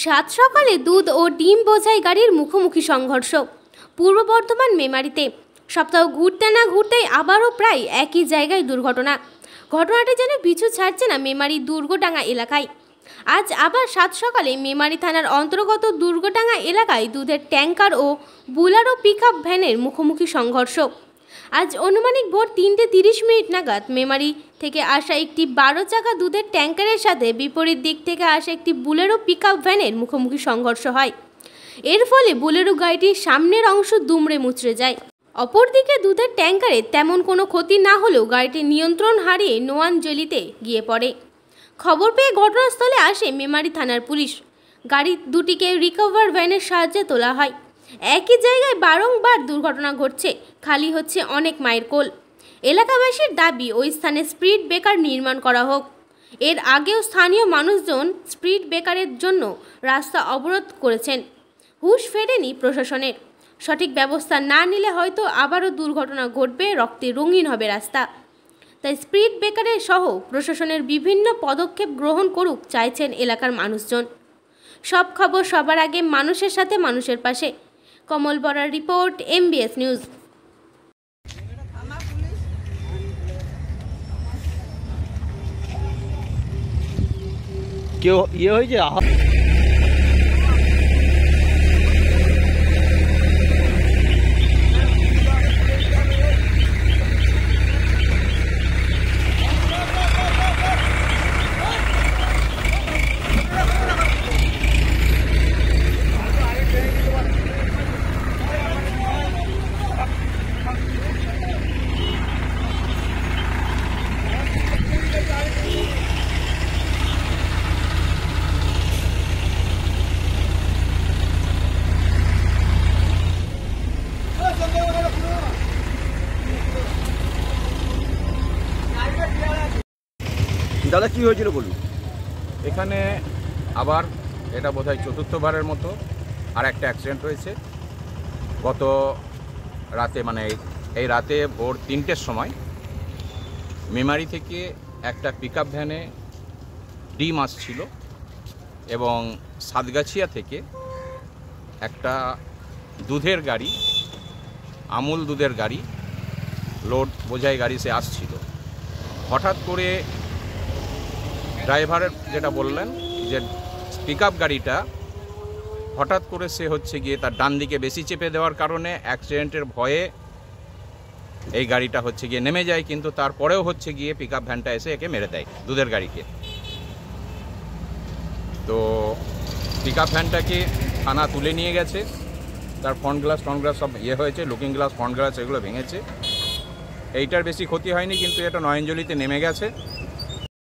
সাত সকালে দুধ ও ডিম বোঝাই গাড়ির মুখোমুখি সংঘর্ষ পূর্ব বর্ধমান মেমারিতে। সপ্তাহ ঘুরতে না ঘুরতেই আবারও প্রায় একই জায়গায় দুর্ঘটনা। ঘটনাটি যেন পিছু ছাড়ছে না মেমারি দুর্গডাঙ্গা এলাকায়। আজ আবার সাত সকালে মেমারি থানার অন্তর্গত দুর্গডাঙ্গা এলাকায় দুধের ট্যাঙ্কার ও বুলারো পিকআপ ভ্যানের মুখোমুখি সংঘর্ষ। আজ আনুমানিক ভোর 3:30 নাগাদ মেমারি থেকে আসা একটি 12 চাকা দুধের ট্যাঙ্কারের সাথে বিপরীত দিক থেকে আসা একটি বুলেরো পিকআপ ভ্যানের মুখোমুখি সংঘর্ষ হয়। এর ফলে বুলেরো গাড়িটির সামনের অংশ দুমড়ে মুচড়ে যায়। অপরদিকে দুধের ট্যাঙ্কারে তেমন কোনো ক্ষতি না হলেও গাড়িটি নিয়ন্ত্রণ হারিয়ে নোয়ানজলিতে গিয়ে পড়ে। খবর পেয়ে ঘটনাস্থলে আসে মেমারি থানার পুলিশ। গাড়ি দুটিকে রিকভার ভ্যানের সাহায্যে তোলা হয়। একই জায়গায় বারংবার দুর্ঘটনা ঘটছে, খালি হচ্ছে অনেক মায়ের কোল। এলাকাবাসীর দাবি ওই স্থানে স্পিড ব্রেকার নির্মাণ করা হোক। এর আগেও স্থানীয় মানুষজন স্পিড ব্রেকারের জন্য রাস্তা অবরোধ করেছেন। হুঁশ ফেরেনি প্রশাসনের। সঠিক ব্যবস্থা না নিলে হয়তো আবারও দুর্ঘটনা ঘটবে, রক্তে রঙিন হবে রাস্তা। তাই স্পিড ব্রেকারের সহ প্রশাসনের বিভিন্ন পদক্ষেপ গ্রহণ করুক চাইছেন এলাকার মানুষজন। সব খবর সবার আগে, মানুষের সাথে মানুষের পাশে। কমল বরার রিপোর্ট, MBS নিউজ। কেউ হয়েছে দাদা কি হয়েছিল বলুন? এখানে আবার এটা বোধহয় চতুর্থবারের মতো আর একটা অ্যাক্সিডেন্ট হয়েছে। গত রাতে, মানে এই রাতে ভোর 3টের সময় মেমারি থেকে একটা পিকআপ ভ্যানে ডিম আসছিল এবং সাতগাছিয়া থেকে একটা দুধের গাড়ি, আমুল দুধের গাড়ি, লোড বোঝাই গাড়ি সে আসছিল। হঠাৎ করে ড্রাইভারের যেটা বললেন যে পিকআপ গাড়িটা হঠাৎ করে সে হচ্ছে গিয়ে তার ডান দিকে বেশি চেপে দেওয়ার কারণে অ্যাক্সিডেন্টের ভয়ে এই গাড়িটা হচ্ছে গিয়ে নেমে যায়, কিন্তু তারপরেও হচ্ছে গিয়ে পিকআপ ভ্যানটা এসে একে মেরে দেয় দুধের গাড়িকে। তো পিকআপ ভ্যানটাকে থানা তুলে নিয়ে গেছে, তার ফ্রন্ট গ্লাস সব হয়েছে, লুকিং গ্লাস, ফ্রন্ট গ্লাস এগুলো ভেঙেছে। এইটার বেশি ক্ষতি হয়নি, কিন্তু এটা নয়নজলিতে নেমে গেছে।